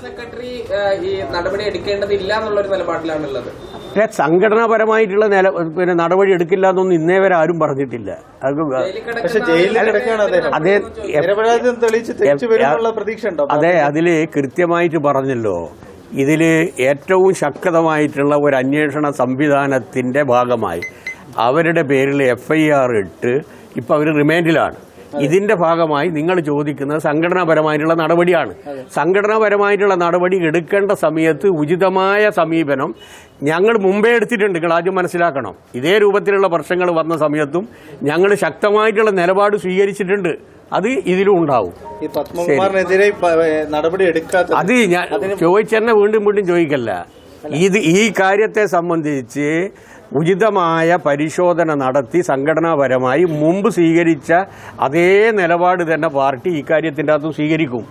Secretary ഈ നടപടി എടുക്കേണ്ടതില്ല എന്നുള്ളൊരു നിലപാടിലാണുള്ളത്. സംഘടനാപരമായിട്ടുള്ള നടപടി എടുക്കില്ല എന്നൊന്നും ഇന്നേ വരെ ആരും പറഞ്ഞിട്ടില്ല. അതെ, അതില് കൃത്യമായിട്ട് പറഞ്ഞല്ലോ. ഇതില് ഏറ്റവും ശക്തമായിട്ടുള്ള ഒരു അന്വേഷണ സംവിധാനത്തിന്റെ ഭാഗമായി അവരുടെ പേരിൽ FIR ഇട്ട് ഇപ്പൊ അവർ റിമാൻഡിലാണ്. ഇതിന്റെ ഭാഗമായി നിങ്ങൾ ചോദിക്കുന്നത് സംഘടനാപരമായിട്ടുള്ള നടപടിയാണ്. സംഘടനാപരമായിട്ടുള്ള നടപടി എടുക്കേണ്ട സമയത്ത് ഉചിതമായ സമീപനം ഞങ്ങൾ മുമ്പേ എടുത്തിട്ടുണ്ട്. നിങ്ങൾ ആദ്യം മനസ്സിലാക്കണം, ഇതേ രൂപത്തിലുള്ള പ്രശ്നങ്ങൾ വന്ന സമയത്തും ഞങ്ങൾ ശക്തമായിട്ടുള്ള നിലപാട് സ്വീകരിച്ചിട്ടുണ്ട്. അത് ഇതിലും ഉണ്ടാവും. അത് ഞാൻ ചോദിച്ചെന്നെ വീണ്ടും വീണ്ടും ചോദിക്കല്ല. ഈ കാര്യത്തെ സംബന്ധിച്ച് ഉചിതമായ പരിശോധന നടത്തി സംഘടനാപരമായി മുമ്പ് സ്വീകരിച്ച അതേ നിലപാട് തന്നെ പാർട്ടി ഇക്കാര്യത്തിൻ്റെ അകത്തും സ്വീകരിക്കും.